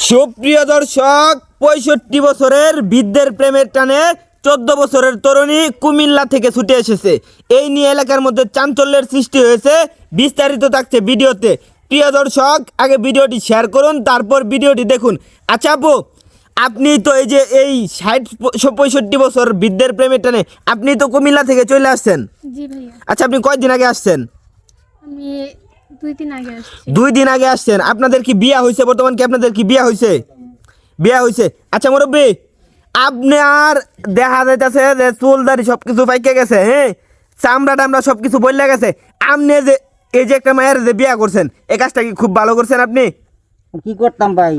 সুপ্রিয় দর্শক, ৬৫ বছরের বৃদ্ধের প্রেমের টানে ১৪ বছরের তরুণী কুমিল্লা থেকে ছুটে এসেছে। এই নিয়ে এলাকার মধ্যে চাঞ্চল্যের সৃষ্টি হয়েছে। বিস্তারিত থাকছে ভিডিওতে। প্রিয় দর্শক, আগে ভিডিওটি শেয়ার করুন, তারপর ভিডিওটি দেখুন। আচ্ছা আপু, আপনি তো এই যে এই ৬৫ বছর বৃদ্ধের প্রেমের টানে আপনি তো কুমিল্লা থেকে চলে আসছেন। জি ভাইয়া, আচ্ছা, আপনি কয়দিন আগে আসছেন? আমি 2 দিন আগে আসছি। 2 দিন আগে আসছেন। আপনাদের কি বিয়া হয়েছে? বর্তমান কি আপনাদের কি বিয়া হয়েছে? বিয়া হয়েছে। আচ্ছা মুরব্বী, আপনি আর দেখা যাইতেছে যে চুল দাড়ি সব কিছু পাইকে গেছে, হ্যাঁ, চামড়া টামড়া সব কিছু বললে গেছে। আপনি যে এই যে একটা মায়ের যে বিয়া করছেন, এই কাজটা কি খুব ভালো করছেন আপনি? কি করতাম ভাই,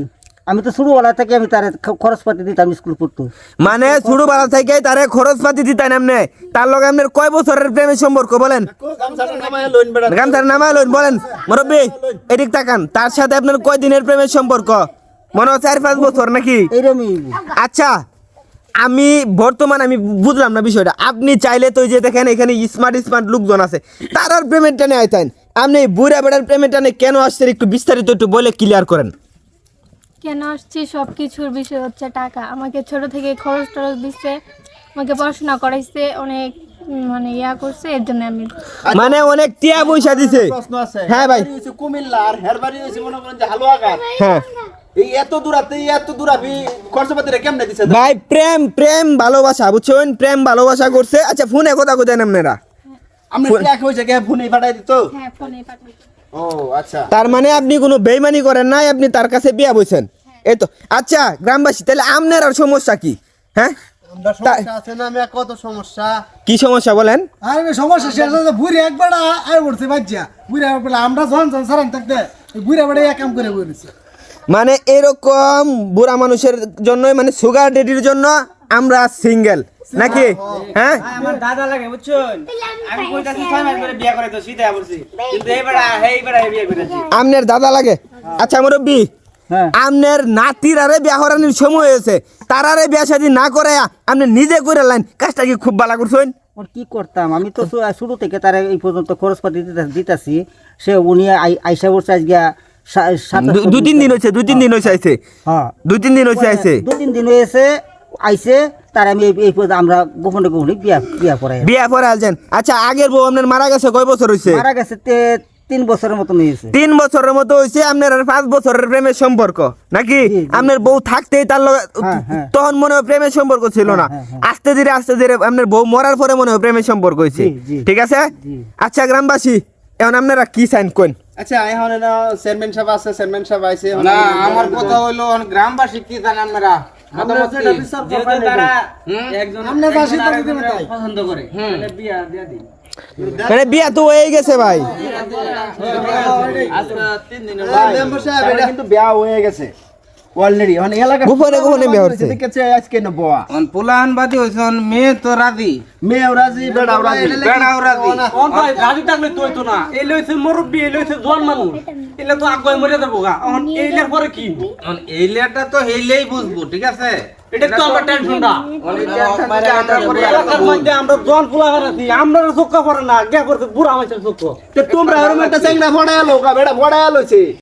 আমি তো ছোটবেলা থেকে আমি তার খরচপাতি দিতাম স্কুল পড়তো। মানে ছোটবেলা থেকে তারে খরচ পাতি দিতেন আপনি। তার লগে আপনার কয় বছরের প্রেমের সম্পর্ক বলেন? গামছার নামায় লইন বলেন মুরব্বী, এদিক তাকান। তার সাথে আপনার কয় দিনের প্রেমের সম্পর্ক? মনে হয় 4-5 বছর নাকি? এইরকমই। আচ্ছা, আমি বুঝলাম না বিষয়টা। আপনি চাইলে তো যে দেখেন এখানে স্মার্ট লোকজন আছে, তারার প্রেমের টানে আইতেন। আপনি বুড়া বেড়ার প্রেমের টানে কেন আসছেন একটু বিস্তারিত একটু বলে ক্লিয়ার করেন। কেন আসছি, সব কিছুর বিষয় হচ্ছে টাকা। আমাকে ছোট থেকে খরচ টরচ দিচ্ছে, আমাকে পড়াশোনা করাইছে, অনেক মানে ইয়া করছে, এর জন্য আমি মানে অনেক টিয়া পয়সা দিছে। প্রশ্ন আছে। হ্যাঁ ভাই। হইছে কুমিল্লা আর হেরবাড়ি হইছে মনে করেন যে হালুয়াঘাট। হ্যাঁ এই এত দূর আপনি খরচপাতিটা কেমনে দিছে? ভাই, প্রেম ভালোবাসা, বুঝছেন? প্রেম ভালোবাসা করছে। আচ্ছা, ফোনে কথা কোথায় আপনারা? আপনি ট্যাক হইছে কে ফোনে পাঠাই দিত? হ্যাঁ ফোনে পাঠাই। ও আচ্ছা। তার মানে আপনি কোনো বেইমানি করেন নাই, আপনি তার কাছে বিয়া বইছেন, এই তো। আচ্ছা গ্রামবাসী, তাহলে আপনার আর সমস্যা কি? হ্যাঁ, আমরা সমস্যা আছে না, আমি কত সমস্যা। কি সমস্যা বলেন? আরে সমস্যা শেষ হয়ে বুড়ি একবার আয় পড়ছে বাচ্চা বুড়া বলে আমরা জন সারান থাকতে বুড়া বাড়ি এক কাম করে বলেছে। মানে এরকম বুড়া মানুষের জন্যই, মানে সুগার ডেডির জন্য আমরা সিঙ্গেল নাকি? হ্যাঁ, আমার দাদা লাগে বুঝছেন, আমি কইতাছি 6 মাস ধরে বিয়া করে তো সিধা বলছি, কিন্তু এইবারে বিয়া করেছি। আপনার দাদা লাগে? আচ্ছা মুরব্বী, হ্যাঁ, আপনার নাতির আরে বিয়া হরানির সময় হয়েছে, তারারে বিয়া শাদী না করে আপনি নিজে করে লাইন, কাজটা কি খুব ভালো করছেন? ওর কি করতাম, আমি তো শুরু থেকে তার এই পর্যন্ত খরচপাতি দিতাছি। সে উনি আইসা বসে আজকে 2-3 দিন হয়েছে, 2-3 দিন হয়েছে আইছে। হ্যাঁ 2-3 দিন হয়েছে আইছে। 2-3 দিন হয়েছে আইসে। তার আমি এই পর্যন্ত আমরা গোপনে বিয়া করাই। বিয়া পরে আলছেন। আচ্ছা, আগের বউ আপনার মারা গেছে কয় বছর হয়েছে? মারা গেছে 3 বছরের মতো হয়েছে। 3 বছরের মতো হয়েছে। আপনার আর 5 বছরের প্রেমের সম্পর্ক নাকি? জি, জি। আপনার বউ থাকতেই তার হ্যাঁ, হ্যাঁ। তখন মনে হয় প্রেমের সম্পর্ক ছিল না। হ্যাঁ, হ্যাঁ। আস্তে ধীরে আপনার বউ মরার পরে মনে হয় প্রেমের সম্পর্ক হয়েছে। জি, জি। ঠিক আছে। জি। আচ্ছা গ্রামবাসী, এখন আপনারা কি চান কোন? আচ্ছা এখন না চেয়ারম্যান সাহেব আছে, চেয়ারম্যান সাহেব আইছে। না, আমার কথা হইলো গ্রামবাসী কি জানেন আপনারা? মতামত কি? যেহেতু তারা একজন আমরা যা সিদ্ধান্ত দিবেন তাই। পছন্দ করে, তাহলে বিয়া দিয়া দিই। মানে বিয়া তো হয়ে গেছে ভাই। আজকে 3 দিনের মেম্বার সাহেব এটা কিন্তু বিয়া হয়ে গেছে অলরেডি। মানে এলাকা গোপনে বিয়া হচ্ছে। দেখেছে আজকে না বোয়া পোলান বাদী হইছন, মেয়ে তো রাজি, মেয়ে রাজি, বেড়াও রাজি। বেড়াও রাজি। কোন ভাই রাজি থাকলে তুই তো না, এই লইছে মুরব্বি, এই লইছে জোয়ান মানুষ, এলে তো আগুয়ে মরে যাবো গা। এখন এইলের পরে কি? এই লেটা তো হেইলেই বুঝবো, ঠিক আছে? এটা তো আমরা টেনশনটা এলাকার মধ্যে আমরা জোয়ান পোলা আছি, আমরা চোখ পড়ে না, গে করছে বুড়া মানুষের চোখ। তোমরা এরকম একটা চেংড়া ফড়ায় লোক বেড়া ফড়ায় লইছে।